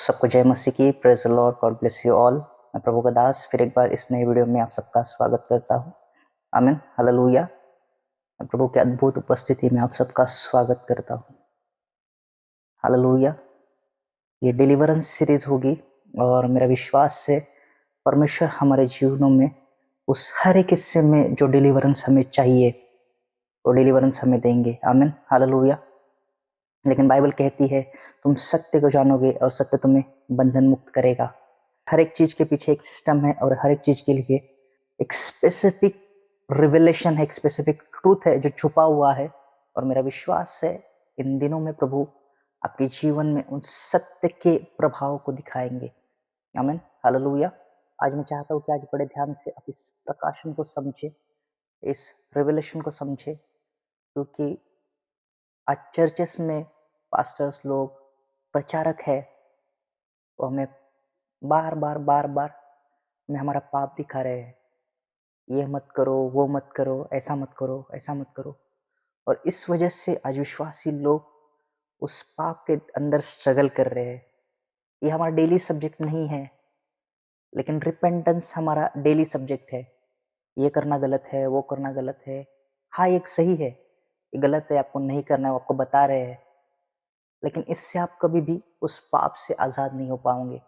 सबको जय मसीह की। Praise the Lord, God bless you all. मैं प्रभु का दास फिर एक बार इस नए वीडियो में आप सबका स्वागत करता हूँ। आमीन, हालेलुया। मैं प्रभु के अद्भुत उपस्थिति में आप सबका स्वागत करता हूँ। हालेलुया। ये डिलीवरेंस सीरीज होगी और मेरा विश्वास है परमेश्वर हमारे जीवनों में उस हर एक हिस्से में जो डिलीवरेंस हमें चाहिए वो डिलीवरेंस हमें देंगे। आमीन, हालेलुया। लेकिन बाइबल कहती है तुम सत्य को जानोगे और सत्य तुम्हें बंधन मुक्त करेगा। हर एक चीज के पीछे एक सिस्टम है और हर एक चीज के लिए एक स्पेसिफिक रिवेलेशन है, एक स्पेसिफिक ट्रूथ है जो छुपा हुआ है। और मेरा विश्वास है इन दिनों में प्रभु आपके जीवन में उन सत्य के प्रभाव को दिखाएंगे। आमीन, हालेलुया। आज मैं चाहता हूँ कि आज बड़े ध्यान से आप इस प्रकाशन को समझे, इस रिवेलेशन को समझे, क्योंकि आज चर्चेस में पास्टर्स लोग, प्रचारक है, वो हमें बार बार में हमारा पाप दिखा रहे हैं। ये मत करो, वो मत करो, ऐसा मत करो, ऐसा मत करो। और इस वजह से आज विश्वासी लोग उस पाप के अंदर स्ट्रगल कर रहे हैं। ये हमारा डेली सब्जेक्ट नहीं है, लेकिन रिपेंटेंस हमारा डेली सब्जेक्ट है। ये करना गलत है, वो करना गलत है। हाँ, एक सही है, ये गलत है, आपको नहीं करना है, वो आपको बता रहे हैं। लेकिन इससे आप कभी भी उस पाप से आज़ाद नहीं हो पाओगे।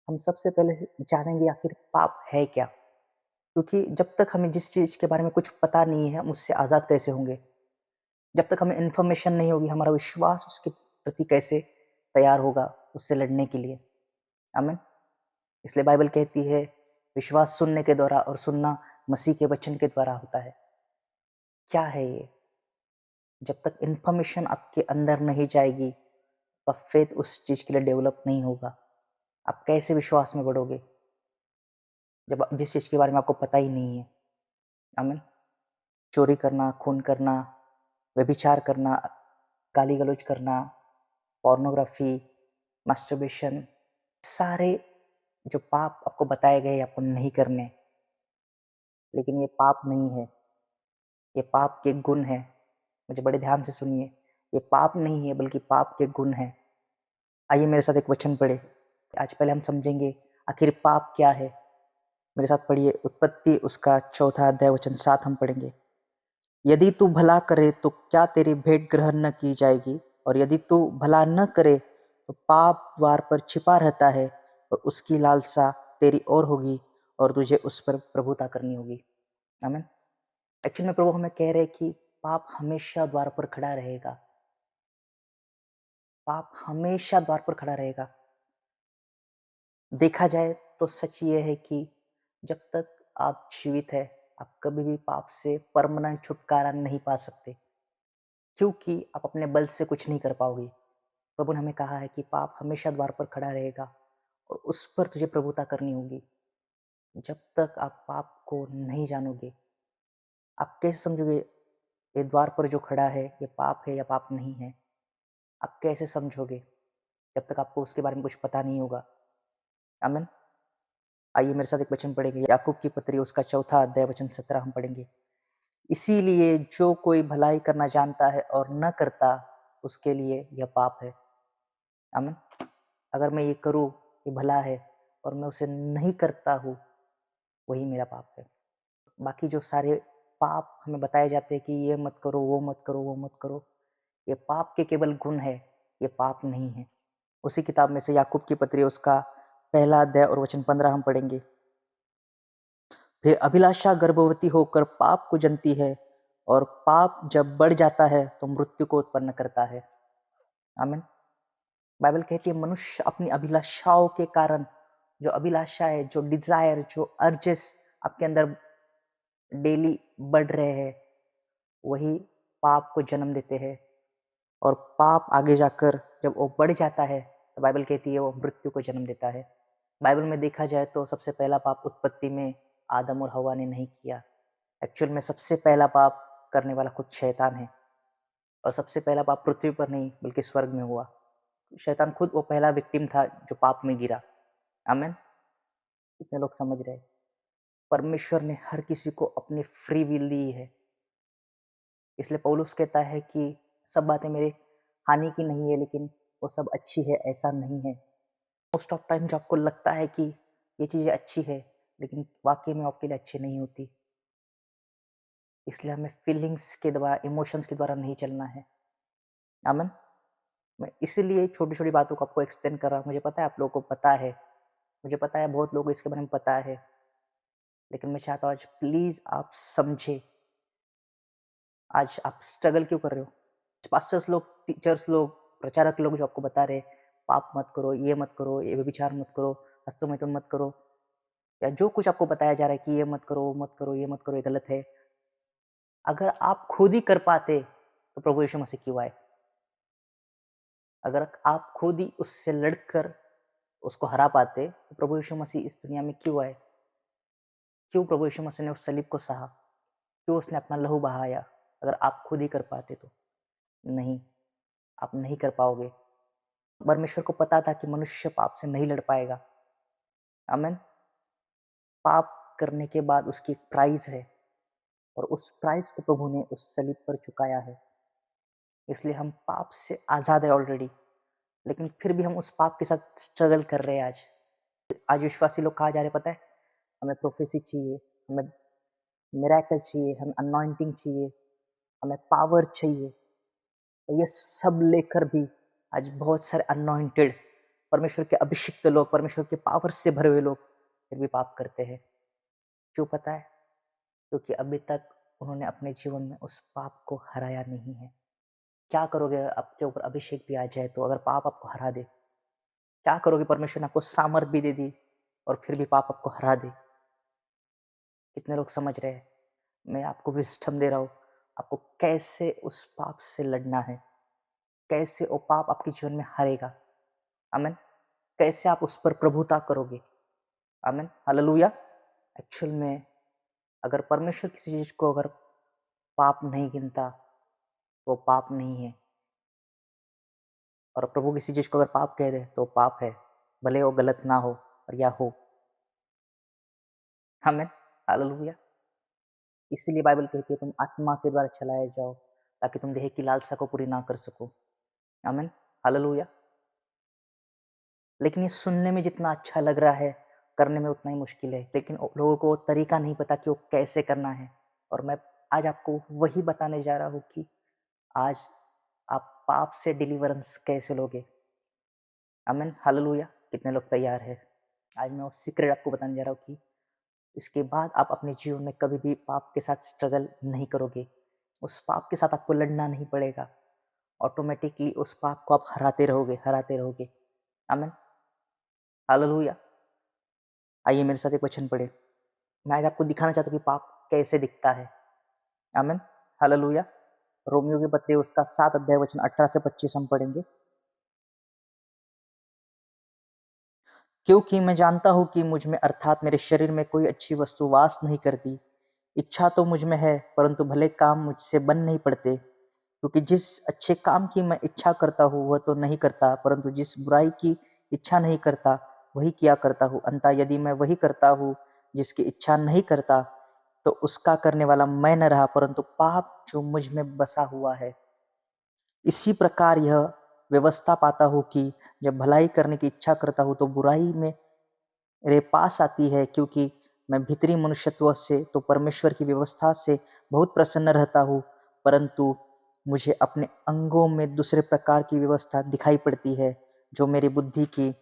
हम सबसे पहले जानेंगे आखिर पाप है क्या, क्योंकि जब तक हमें जिस चीज़ के बारे में कुछ पता नहीं है हम उससे आज़ाद कैसे होंगे। जब तक हमें इन्फॉर्मेशन नहीं होगी हमारा विश्वास उसके प्रति कैसे तैयार होगा उससे लड़ने के लिए। आमीन। इसलिए बाइबल कहती है विश्वास सुनने के द्वारा और सुनना मसीह के वचन के द्वारा होता है। क्या है ये? जब तक इन्फॉर्मेशन आपके अंदर नहीं जाएगी तो फेथ उस चीज़ के लिए डेवलप नहीं होगा। आप कैसे विश्वास में बढ़ोगे जब जिस चीज़ के बारे में आपको पता ही नहीं है। आमीन। चोरी करना, खून करना, व्यभिचार करना, गाली गलौज करना, पोर्नोग्राफी, मास्टरबेशन, सारे जो पाप आपको बताए गए आपको नहीं करने, लेकिन ये पाप नहीं है, ये पाप के गुण है। मुझे बड़े ध्यान से सुनिए, ये पाप नहीं है बल्कि पाप के गुण है। आइए मेरे साथ एक वचन पढ़े। आज पहले हम समझेंगे आखिर पाप क्या है। मेरे साथ पढ़िए उत्पत्ति उसका 4 अध्याय वचन 7 हम पढ़ेंगे। यदि तू भला करे तो क्या तेरी भेंट ग्रहण न की जाएगी, और यदि तू भला न करे तो पाप द्वार पर छिपा रहता है और उसकी लालसा तेरी ओर होगी और तुझे उस पर प्रभुता करनी होगी। आमीन। एक्चुअली में प्रभु हमें कह रहे कि पाप हमेशा द्वार पर खड़ा रहेगा। पाप हमेशा द्वार पर खड़ा रहेगा। देखा जाए तो सच ये है कि जब तक आप जीवित है आप कभी भी पाप से परमानेंट छुटकारा नहीं पा सकते, क्योंकि आप अपने बल से कुछ नहीं कर पाओगे। प्रभु ने हमें कहा है कि पाप हमेशा द्वार पर खड़ा रहेगा और उस पर तुझे प्रभुता करनी होगी। जब तक आप पाप को नहीं जानोगे आप कैसे समझोगे ये द्वार पर जो खड़ा है ये पाप है या पाप नहीं है? आप कैसे समझोगे जब तक आपको उसके बारे में कुछ पता नहीं होगा। आमीन। आइए मेरे साथ एक वचन पढ़ेंगे, याकूब की पत्री उसका 4 अध्याय वचन 17 हम पढ़ेंगे। इसीलिए जो कोई भलाई करना जानता है और न करता उसके लिए यह पाप है। आमीन। अगर मैं ये करूँ ये भला है और मैं उसे नहीं करता हूँ वही मेरा पाप है। बाकी जो सारे पाप हमें बताए जाते हैं कि ये मत करो, वो मत करो, वो मत करो, ये पाप के केवल गुण है, ये पाप नहीं है। उसी किताब में से याकूब की पत्री उसका 1 अध्याय और वचन 15 हम पढ़ेंगे। फिर अभिलाषा गर्भवती होकर पाप को जनती है और पाप जब बढ़ जाता है तो मृत्यु को उत्पन्न करता है। आमीन। बाइबल कहती है मनुष्य अपनी अभिलाषाओं के कारण, जो अभिलाषा है, जो डिजायर, जो अर्जेस आपके अंदर डेली बढ़ रहे हैं वही पाप को जन्म देते हैं। और पाप आगे जाकर जब वो बढ़ जाता है तो बाइबल कहती है वो मृत्यु को जन्म देता है। बाइबल में देखा जाए तो सबसे पहला पाप उत्पत्ति में आदम और हवा ने नहीं किया। एक्चुअल में सबसे पहला पाप करने वाला खुद शैतान है, और सबसे पहला पाप पृथ्वी पर नहीं बल्कि स्वर्ग में हुआ। शैतान खुद वो पहला विक्टिम था जो पाप में गिरा। आमीन। कितने लोग समझ रहे? परमेश्वर ने हर किसी को अपनी फ्री विल दी है। इसलिए पौलुस कहता है कि सब बातें मेरे हानि की नहीं है लेकिन वो सब अच्छी है, ऐसा नहीं है। मोस्ट ऑफ टाइम जो आपको लगता है कि ये चीज़ें अच्छी है, लेकिन वाक़ई में आपके लिए अच्छी नहीं होती। इसलिए हमें फीलिंग्स के द्वारा, इमोशंस के द्वारा नहीं चलना है। आमीन? मैं इसीलिए छोटी-छोटी बातों को आपको एक्सप्लेन कर रहा हूँ। मुझे पता है आप लोगों को पता है, मुझे पता है बहुत लोगों को इसके बारे में पता है, लेकिन मैं चाहता हूँ आज प्लीज़ आप समझें। आज आप स्ट्रगल क्यों कर रहे हो? पास्टर्स लोग, टीचर्स लोग, प्रचारक लोग जो आपको बता रहे हैं, पाप मत करो, ये व्यभिचार मत करो, हस्तमैथुन मत करो, या जो कुछ आपको बताया जा रहा है कि ये मत करो, वो मत करो, ये मत करो, ये गलत है। अगर आप खुद ही कर पाते, तो प्रभु यीशु मसीह क्यों आए? अगर आप खुद ही उससे लड़कर उसको हरा पाते, तो प्रभु यीशु मसीह इस दुनिया में क्यों आए? क्यों प्रभु यीशु मसीह ने उस सलीब को सहा? क्यों उसने अपना लहू बहाया? अगर आप खुद ही कर पाते तो? नहीं, आप नहीं कर पाओगे। परमेश्वर को पता था कि मनुष्य पाप से नहीं लड़ पाएगा। आमीन? पाप करने के बाद उसकी एक प्राइज़ है, और उस प्राइज़ को प्रभु ने उस सलीब पर चुकाया है। इसलिए हम पाप से आज़ाद है ऑलरेडी, लेकिन फिर भी हम उस पाप के साथ स्ट्रगल कर रहे हैं आज। आज विश्वासी लोग कहाँ जा रहे हैं पता है? हमें प्रोफेसी चाहिए, हमें मिरेकल चाहिए, हमें अनॉइंटिंग चाहिए, हमें पावर चाहिए। और ये सब लेकर भी आज बहुत सारे अनॉइंटेड, परमेश्वर के अभिषिक्त लोग, परमेश्वर के पावर से भरे हुए लोग फिर भी पाप करते हैं। क्यों पता है? क्योंकि अभी तक उन्होंने अपने जीवन में उस पाप को हराया नहीं है। क्या करोगे अगर आपके ऊपर अभिषेक भी आ जाए तो, अगर पाप आपको हरा दे? क्या करोगे परमेश्वर ने आपको सामर्थ भी दे दी और फिर भी पाप आपको हरा दे? कितने लोग समझ रहे हैं? मैं आपको विज़डम दे रहा हूँ, आपको कैसे उस पाप से लड़ना है, कैसे वो पाप आपके जीवन में हारेगा। आमीन? कैसे आप उस पर प्रभुता करोगे। आमीन? हालेलुया। एक्चुअल में अगर परमेश्वर किसी चीज़ को अगर पाप नहीं गिनता, वो पाप नहीं है, और प्रभु किसी चीज़ को अगर पाप कह दे तो वो पाप है, भले वो गलत ना हो और या हो। आमीन? हालेलुया। इसीलिए बाइबल कहती है तुम आत्मा के द्वारा चलाए जाओ, ताकि तुम देह की लालसा को पूरी ना कर सको। आमीन? हालेलुया। लेकिन ये सुनने में जितना अच्छा लग रहा है, करने में उतना ही मुश्किल है। लेकिन लोगों को वो तरीका नहीं पता कि वो कैसे करना है। और मैं आज आपको वही बताने जा रहा हूँ कि आज आप पाप से डिलीवरेंस कैसे लोगे। आमीन, हालेलुया। कितने लोग तैयार हैं? आज मैं वो सीक्रेट आपको बताने जा रहा हूँ कि इसके बाद आप अपने जीवन में कभी भी पाप के साथ स्ट्रगल नहीं करोगे। उस पाप के साथ आपको लड़ना नहीं पड़ेगा। ऑटोमेटिकली उस पाप को आप हराते रहोगे, हराते रहोगे। आमीन, हालेलुया। आइए मेरे साथ एक वचन पढ़े। मैं आज आपको दिखाना चाहता हूँ कि पाप कैसे दिखता है। आमीन, हालेलुया। रोमियो के पत्री उसका 7 अध्याय वचन 18 से 25 हम पढ़ेंगे। क्योंकि मैं जानता हूँ कि मुझ में अर्थात मेरे शरीर में कोई अच्छी वस्तु वास नहीं करती। इच्छा तो मुझ में है, परंतु भले काम मुझसे बन नहीं पड़ते। क्योंकि जिस अच्छे काम की मैं इच्छा करता हूँ वह तो नहीं करता, परंतु जिस बुराई की इच्छा नहीं करता वही किया करता हूँ। अतः यदि मैं वही करता हूँ जिसकी इच्छा नहीं करता, तो उसका करने वाला मैं न रहा, परंतु पाप जो मुझ में बसा हुआ है। इसी प्रकार यह व्यवस्था पाता हूँ कि जब भलाई करने की इच्छा करता हूँ तो बुराई मेरे पास आती है, क्योंकि मैं भीतरी मनुष्यत्व से तो परमेश्वर की व्यवस्था से बहुत प्रसन्न रहता हूँ, परंतु मुझे अपने अंगों में दूसरे प्रकार की व्यवस्था दिखाई पड़ती है, जो मेरी बुद्धि की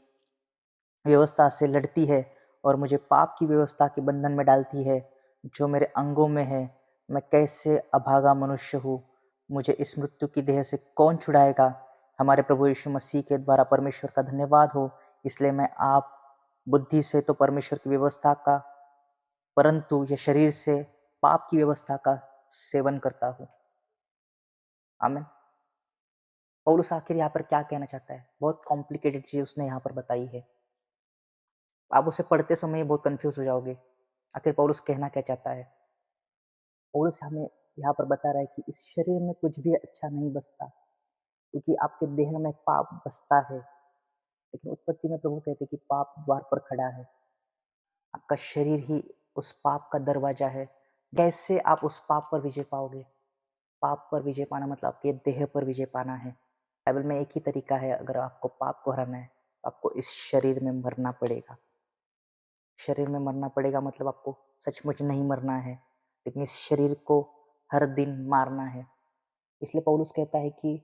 व्यवस्था से लड़ती है और मुझे पाप की व्यवस्था के बंधन में डालती है, जो मेरे अंगों में है। मैं कैसे अभागा मनुष्य हूँ, मुझे इस मृत्यु की देह से कौन छुड़ाएगा। हमारे प्रभु यीशु मसीह के द्वारा परमेश्वर का धन्यवाद हो। इसलिए मैं आप बुद्धि से तो परमेश्वर की व्यवस्था का, परंतु यह शरीर से पाप की व्यवस्था का सेवन करता हूँ। आमीन। पौलुस आखिर यहाँ पर क्या कहना चाहता है? बहुत कॉम्प्लिकेटेड चीज उसने यहाँ पर बताई है। आप उसे पढ़ते समय बहुत कंफ्यूज हो जाओगे, आखिर पौलुस कहना क्या चाहता है। पौलुस हमें यहाँ पर बता रहा है कि इस शरीर में कुछ भी अच्छा नहीं बसता, क्योंकि आपके देह में पाप बसता है। लेकिन उत्पत्ति में प्रभु कहते कि पाप द्वार पर खड़ा है। आपका शरीर ही उस पाप का दरवाजा है। कैसे आप उस पाप पर विजय पाओगे? पाप पर विजय पाना मतलब आपके देह पर विजय पाना है। बाइबल में एक ही तरीका है अगर आपको पाप को हराना है, आपको इस शरीर में मरना पड़ेगा। शरीर में मरना पड़ेगा मतलब आपको सचमुच नहीं मरना है, लेकिन इस शरीर को हर दिन मारना है। इसलिए पौलुस कहता है कि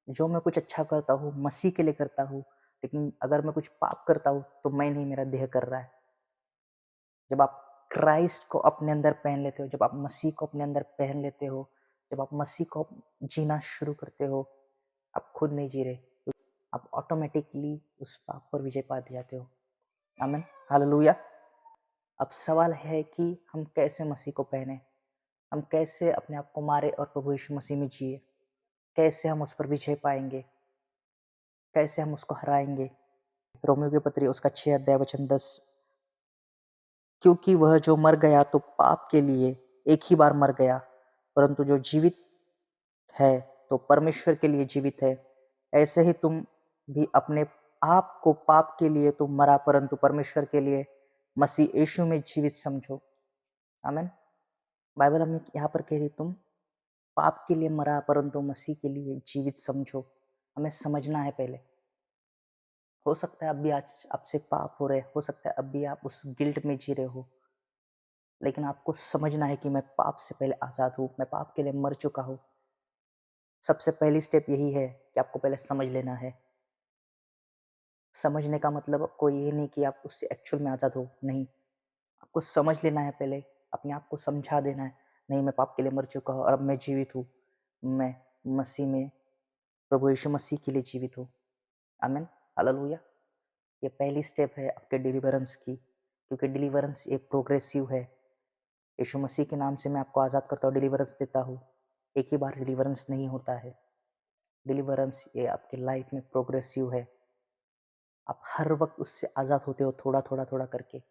जो मैं कुछ अच्छा करता हूँ मसीह के लिए करता हूँ, लेकिन अगर मैं कुछ पाप करता हूँ तो मैं नहीं, मेरा देह कर रहा है। जब आप क्राइस्ट को अपने अंदर पहन लेते हो, जब आप मसीह को अपने अंदर पहन लेते हो, जब आप मसीह को जीना शुरू करते हो, आप खुद नहीं जी रहे, आप ऑटोमेटिकली उस पाप पर विजय पा जाते हो। आमीन, हालेलुया। अब सवाल है कि हम कैसे मसीह को पहने, हम कैसे अपने आप को मारे और प्रभु यीशु मसीह में जिए, कैसे हम उस पर विजय पाएंगे, कैसे हम उसको हराएंगे। रोमियो की पत्री उसका 6 अध्याय वचन 10, क्योंकि वह जो मर गया तो पाप के लिए एक ही बार मर गया, परंतु जो जीवित है तो परमेश्वर के लिए जीवित है। ऐसे ही तुम भी अपने आप को पाप के लिए तो मरा, परंतु परमेश्वर के लिए मसीह यीशु में जीवित समझो। आमीन। बाइबल हमें यहाँ पर कह रही तुम पाप के लिए मरा परंतु मसीह के लिए जीवित समझो। हमें समझना है पहले। हो सकता है अभी आज आपसे पाप हो रहे, हो सकता है अभी आप उस गिल्ट में जी रहे हो, लेकिन आपको समझना है कि मैं पाप से पहले आज़ाद हूँ, मैं पाप के लिए मर चुका हूँ। सबसे पहली स्टेप यही है कि आपको पहले समझ लेना है। समझने का मतलब आपको ये नहीं कि आप उससे एक्चुअल में आज़ाद हो, नहीं, आपको समझ लेना है पहले, अपने आप को समझा देना है, नहीं मैं पाप के लिए मर चुका हूँ और अब मैं जीवित हूँ, मैं मसीह में प्रभु यीशु मसीह के लिए जीवित हूँ। आमीन, हालेलुया। ये पहली स्टेप है आपके डिलीवरेंस की, क्योंकि डिलीवरेंस एक प्रोग्रेसिव है। यीशु मसीह के नाम से मैं आपको आज़ाद करता हूँ, डिलीवरेंस देता हूँ। एक ही बार डिलीवरेंस नहीं होता है। डिलीवरेंस ये आपके लाइफ में प्रोग्रेसिव है। आप हर वक्त उससे आज़ाद होते हो, थोड़ा थोड़ा थोड़ा करके।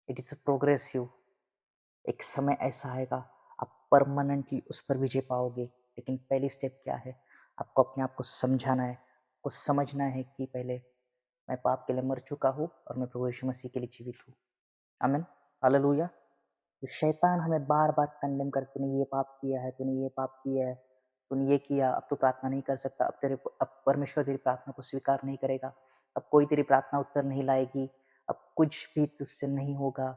It is progressive. एक समय ऐसा आएगा आप परमानेंटली उस पर विजय पाओगे, लेकिन पहली स्टेप क्या है? आपको अपने आप को समझाना है, आपको समझना है कि पहले मैं पाप के लिए मर चुका हूँ और मैं प्रभु यीशु मसीह के लिए जीवित हूँ। आमीन, हालेलुया। तो शैतान हमें बार बार कंडेम कर, तूने ये पाप किया है, तूने ये पाप किया है, तूने ये किया, अब तू प्रार्थना नहीं कर सकता, अब परमेश्वर तेरी प्रार्थना को स्वीकार नहीं करेगा, अब कोई तेरी प्रार्थना उत्तर नहीं लाएगी, अब कुछ भी तुझसे नहीं होगा,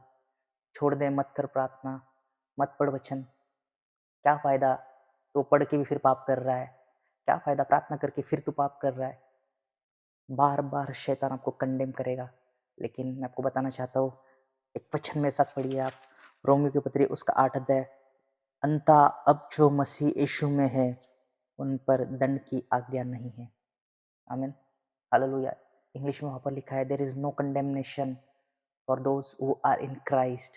छोड़ दे, मत कर प्रार्थना, मत पढ़ वचन। क्या फ़ायदा, तो पढ़ के भी फिर पाप कर रहा है, क्या फ़ायदा प्रार्थना करके फिर तू पाप कर रहा है। बार बार शैतान आपको कंडेम करेगा, लेकिन मैं आपको बताना चाहता हूँ, एक वचन मेरे साथ पढ़िए आप, रोमियो की पत्री उसका 8 अध्याय, अंता अब जो मसीह यीशु में है उन पर दंड की आज्ञा नहीं है। आमीन, हालेलुया। इंग्लिश में वहाँ पर लिखा है there is no condemnation for those who are in Christ.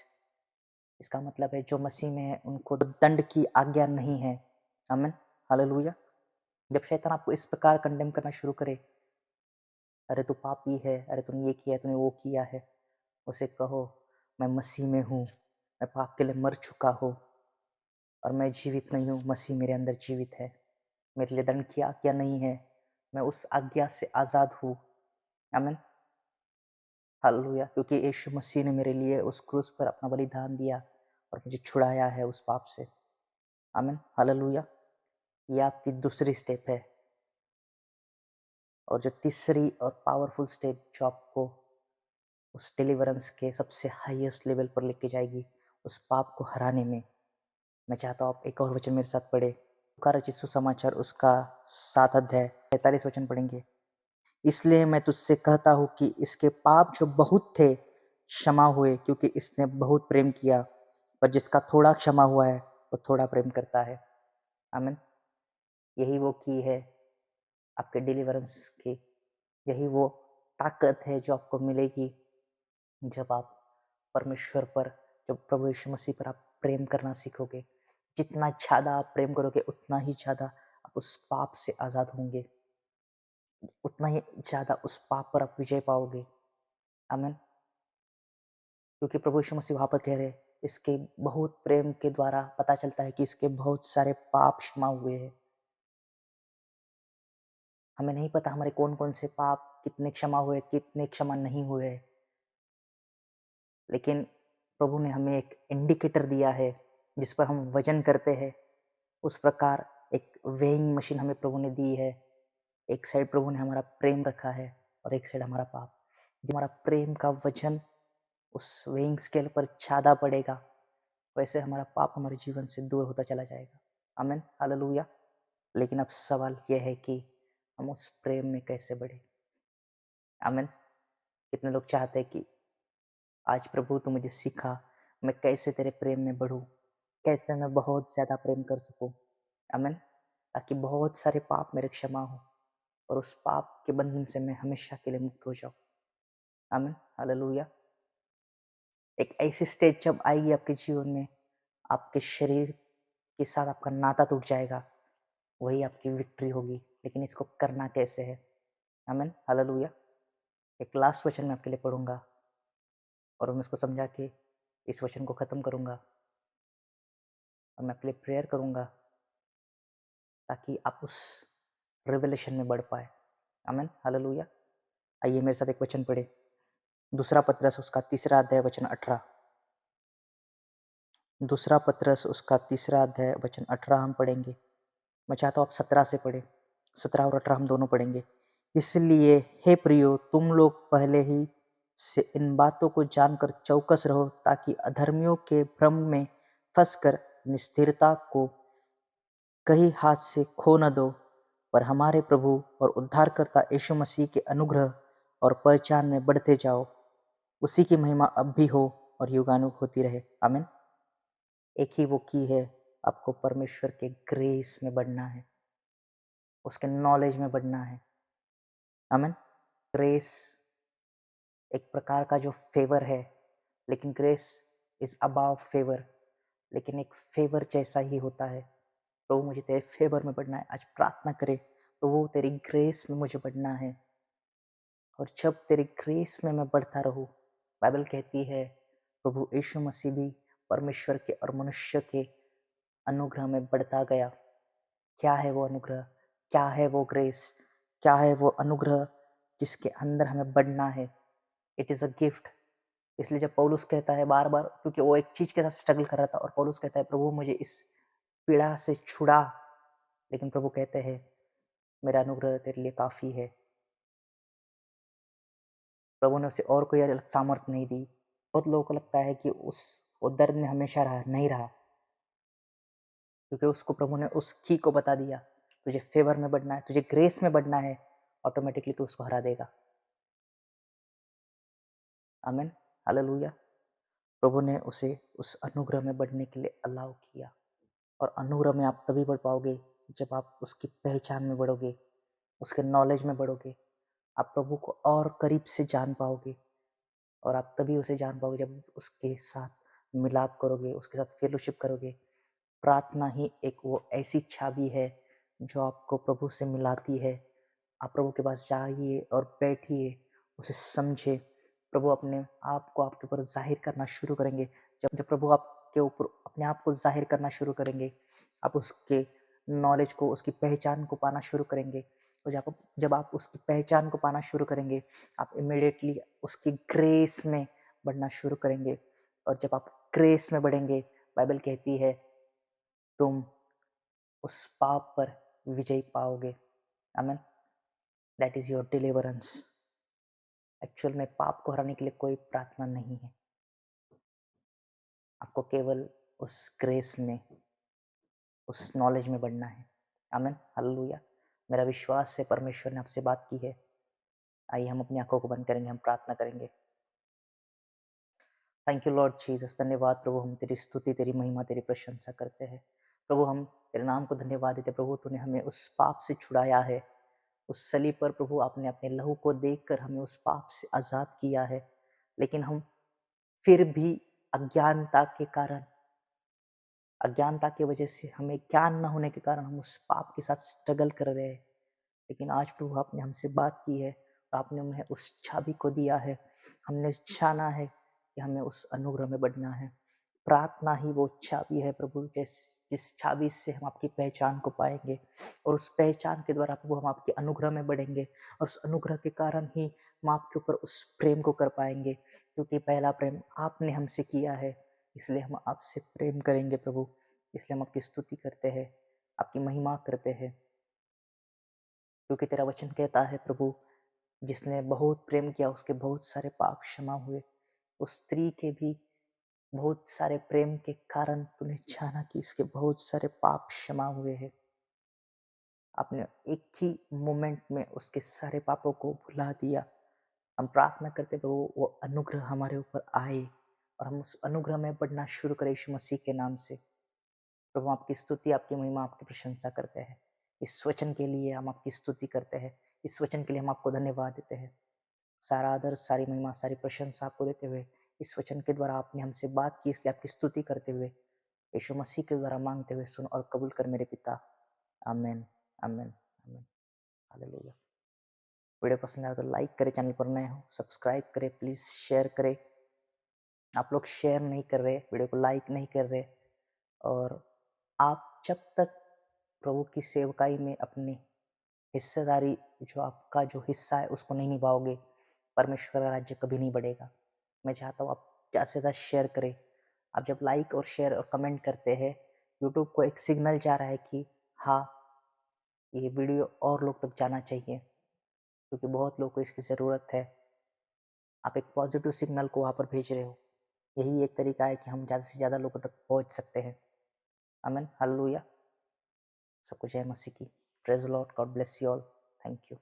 इसका मतलब है जो मसीह में है उनको दंड की आज्ञा नहीं है। आमीन, हालेलुया। जब शैतान आपको इस प्रकार कंडेम करना शुरू करे, अरे तू पापी है, अरे तूने ये किया, तूने वो किया है, उसे कहो मैं मसीह में हूँ, मैं पाप के लिए मर चुका हूँ और मैं जीवित नहीं हूँ, मसीह मेरे अंदर जीवित है, मेरे लिए दंड की आज्ञा नहीं है, मैं उस आज्ञा से आज़ाद हूँ। आमीन, हालेलुया। क्योंकि यीशु मसीह ने मेरे लिए उस क्रूस पर अपना बलिदान दिया और मुझे छुड़ाया है उस पाप से। आमीन, हालेलुया। ये आपकी दूसरी स्टेप है। और जो तीसरी और पावरफुल स्टेप जो आपको उस डिलीवरेंस के सबसे हाईएस्ट लेवल पर लेके जाएगी, उस पाप को हराने में, मैं चाहता हूँ आप एक और वचन मेरे साथ पढ़े, लूका रचित सुसमाचार उसका 7 अध्याय 45 वचन पढ़ेंगे। इसलिए मैं तुझसे कहता हूँ कि इसके पाप जो बहुत थे क्षमा हुए, क्योंकि इसने बहुत प्रेम किया, पर जिसका थोड़ा क्षमा हुआ है वो थोड़ा प्रेम करता है। आमीन। यही वो की है आपके डिलीवरेंस की, यही वो ताकत है जो आपको मिलेगी जब आप परमेश्वर पर, जब प्रभु यीशु मसीह पर आप प्रेम करना सीखोगे। जितना ज़्यादा आप प्रेम करोगे उतना ही ज़्यादा आप उस पाप से आज़ाद होंगे, उतना ही ज़्यादा उस पाप पर आप विजय पाओगे। आमीन। क्योंकि प्रभु यीशु मसीह वहाँ पर कह रहे हैं, इसके बहुत प्रेम के द्वारा पता चलता है कि इसके बहुत सारे पाप क्षमा हुए हैं। हमें नहीं पता हमारे कौन कौन से पाप कितने क्षमा हुए, कितने क्षमा नहीं हुए, लेकिन प्रभु ने हमें एक इंडिकेटर दिया है जिस पर हम वजन करते हैं। उस प्रकार एक वेइंग मशीन हमें प्रभु ने दी है। एक साइड प्रभु ने हमारा प्रेम रखा है और एक साइड हमारा पाप। जब हमारा प्रेम का वजन उस वेइंग स्केल पर ज़्यादा पड़ेगा, वैसे हमारा पाप हमारे जीवन से दूर होता चला जाएगा। आमीन, हालेलुया। लेकिन अब सवाल यह है कि हम उस प्रेम में कैसे बढ़े। आमीन। कितने लोग चाहते हैं कि आज प्रभु तू मुझे सिखा, मैं कैसे तेरे प्रेम में बढ़ूं, कैसे मैं बहुत ज़्यादा प्रेम कर सकूं। आमीन। ताकि बहुत सारे पाप मेरे क्षमा हो और उस पाप के बंधन से मैं हमेशा के लिए मुक्त हो जाऊं। आमीन, हालेलुया। एक ऐसी स्टेज जब आएगी आपके जीवन में, आपके शरीर के साथ आपका नाता टूट जाएगा, वही आपकी विक्ट्री होगी। लेकिन इसको करना कैसे है? आमीन, हालेलुया। एक लास्ट वचन मैं आपके लिए पढ़ूंगा और मैं इसको समझा के इस वचन को ख़त्म करूंगा और मैं आपके लिए प्रेयर करूंगा ताकि आप उस रिवलेशन में बढ़ पाए। आमीन, हालेलुया। आइए मेरे साथ एक वचन पढ़े, दूसरा पत्रस उसका 3 अध्याय वचन 18। दूसरा पत्रस उसका 3 अध्याय वचन 18 हम पढ़ेंगे। मैं चाहता हूँ आप 17 से पढ़े, 17 और 18 हम दोनों पढ़ेंगे। इसलिए हे प्रियो, तुम लोग पहले ही से इन बातों को जानकर चौकस रहो, ताकि अधर्मियों के भ्रम में फंसकर निस्थिरता को कहीं हाथ से खो न दो, पर हमारे प्रभु और उद्धारकर्ता यीशु मसीह के अनुग्रह और पहचान में बढ़ते जाओ। उसी की महिमा अब भी हो और युगानुग होती रहे। आमीन। एक ही वो की है, आपको परमेश्वर के ग्रेस में बढ़ना है, उसके नॉलेज में बढ़ना है। आमीन। ग्रेस एक प्रकार का जो फेवर है, लेकिन ग्रेस इज अबाव फेवर, लेकिन एक फेवर जैसा ही होता है। प्रभु मुझे तेरे फेवर में बढ़ना है। आज प्रार्थना करें, प्रभु तेरी ग्रेस में मुझे बढ़ना है। और जब तेरी ग्रेस में मैं बढ़ता रहूं, बाइबल कहती है प्रभु यीशु मसीह भी परमेश्वर के और मनुष्य के अनुग्रह में बढ़ता गया। क्या है वो अनुग्रह? क्या है वो ग्रेस? क्या है वो अनुग्रह जिसके अंदर हमें बढ़ना है? It is a gift. इसलिए जब पौलुस कहता है बार बार, क्योंकि वो एक चीज के साथ स्ट्रगल कर रहा था, और पौलुस कहता है प्रभु मुझे इस पीड़ा से छुड़ा, लेकिन प्रभु कहते हैं मेरा अनुग्रह तेरे लिए काफी है। प्रभु ने उसे और कोई अलग सामर्थ्य नहीं दी। बहुत लोगों को लगता है कि वो दर्द में हमेशा रहा, नहीं रहा, क्योंकि उसको प्रभु ने उस की को बता दिया तुझे फेवर में बढ़ना है, तुझे ग्रेस में बढ़ना है, ऑटोमेटिकली तू उसको हरा देगा। आमीन, हालेलुया। प्रभु ने उसे उस अनुग्रह में बढ़ने के लिए अलाउ किया। और अनुग्रह में आप तभी बढ़ पाओगे जब आप उसकी पहचान में बढ़ोगे, उसके नॉलेज में बढ़ोगे। आप प्रभु को और करीब से जान पाओगे, और आप तभी उसे जान पाओगे जब उसके साथ मिलाप करोगे, उसके साथ फेलोशिप करोगे। प्रार्थना ही एक वो ऐसी चाबी है जो आपको प्रभु से मिलाती है। आप प्रभु के पास जाइए और बैठिए, उसे समझे। प्रभु अपने आप को आपके ऊपर जाहिर करना शुरू करेंगे। जब जब प्रभु आपके ऊपर अपने आप को जाहिर करना शुरू करेंगे, आप उसके नॉलेज को, उसकी पहचान को पाना शुरू करेंगे। और जब आप उसकी पहचान को पाना शुरू करेंगे, आप इमिडिएटली उसकी ग्रेस में बढ़ना शुरू करेंगे। और जब आप ग्रेस में बढ़ेंगे, बाइबल कहती है तुम उस पाप पर विजय पाओगे। आमीन। That is your deliverance. Actual में पाप को हराने के लिए कोई प्रार्थना नहीं है, आपको केवल उस ग्रेस में, उस नॉलेज में बढ़ना है। आमीन, हालेलुया। मेरा विश्वास है परमेश्वर ने आपसे बात की है। आइए हम अपनी आंखों को बंद करेंगे, हम प्रार्थना करेंगे। Thank you Lord Jesus. धन्यवाद प्रभु, हम तेरी स्तुति, तेरी महिमा, तेरी प्रशंसा करते हैं। प्रभु हम तेरे नाम को धन्यवाद देते। प्रभु तूने हमें उस पाप से छुड़ाया है। उस सलीब पर प्रभु आपने अपने लहू को देखकर हमें उस पाप से आज़ाद किया है। लेकिन हम फिर भी अज्ञानता के कारण, अज्ञानता की वजह से, हमें ज्ञान न होने के कारण हम उस पाप के साथ स्ट्रगल कर रहे हैं। लेकिन आज प्रभु आपने हमसे बात की है और आपने हमें उस चाबी को दिया है। हमने जाना है कि हमें उस अनुग्रह में बढ़ना है। प्रार्थना ही वो चाबी है प्रभु, जिस जिस चाबी से हम आपकी पहचान को पाएंगे, और उस पहचान के द्वारा प्रभु हम आपके अनुग्रह में बढ़ेंगे, और उस अनुग्रह के कारण ही हम आपके ऊपर उस प्रेम को कर पाएंगे, क्योंकि पहला प्रेम आपने हमसे किया है। इसलिए हम आपसे प्रेम करेंगे प्रभु। इसलिए हम आपकी स्तुति करते हैं, आपकी महिमा करते हैं, क्योंकि तेरा वचन कहता है प्रभु, जिसने बहुत प्रेम किया उसके बहुत सारे पाप क्षमा हुए। उस स्त्री के भी बहुत सारे प्रेम के कारण तूने जाना कि इसके बहुत सारे पाप क्षमा हुए हैं। आपने एक ही मोमेंट में उसके सारे पापों को भुला दिया। हम प्रार्थना करते प्रभु वो अनुग्रह हमारे ऊपर आए और हम उस अनुग्रह में बढ़ना शुरू करें यीशु मसीह के नाम से। प्रभु आपकी स्तुति, आपकी महिमा, आपकी प्रशंसा करते हैं। इस वचन के लिए हम आपकी स्तुति करते हैं। इस वचन के लिए हम आपको धन्यवाद देते हैं। सारा आदर, सारी महिमा, सारी प्रशंसा आपको देते हुए इस वचन के द्वारा आपने हमसे बात की, इसलिए आपकी स्तुति करते हुए यीशु मसीह के द्वारा मांगते हुए सुन और कबूल कर मेरे पिता। आमीन, आमीन, आमीन। हालेलुया। वीडियो पसंद आया तो लाइक करें, चैनल पर नए हो सब्सक्राइब करें, प्लीज़ शेयर करें। आप लोग शेयर नहीं कर रहे, वीडियो को लाइक नहीं कर रहे, और आप जब तक प्रभु की सेवकाई में अपनी हिस्सेदारी, जो आपका जो हिस्सा है उसको नहीं निभाओगे, परमेश्वर का राज्य कभी नहीं बढ़ेगा। मैं चाहता हूँ आप ज़्यादा से ज़्यादा शेयर करें। आप जब लाइक और शेयर और कमेंट करते हैं, यूट्यूब को एक सिग्नल जा रहा है कि हाँ, ये वीडियो और लोग तक जाना चाहिए, क्योंकि बहुत लोग को इसकी ज़रूरत है। आप एक पॉजिटिव सिग्नल को वहाँ पर भेज रहे हो। यही एक तरीका है कि हम ज़्यादा से ज़्यादा लोगों तक पहुँच सकते हैं। आमीन, हालेलुया। सबको जय मसीह की। Praise the Lord, God bless you all. Thank you.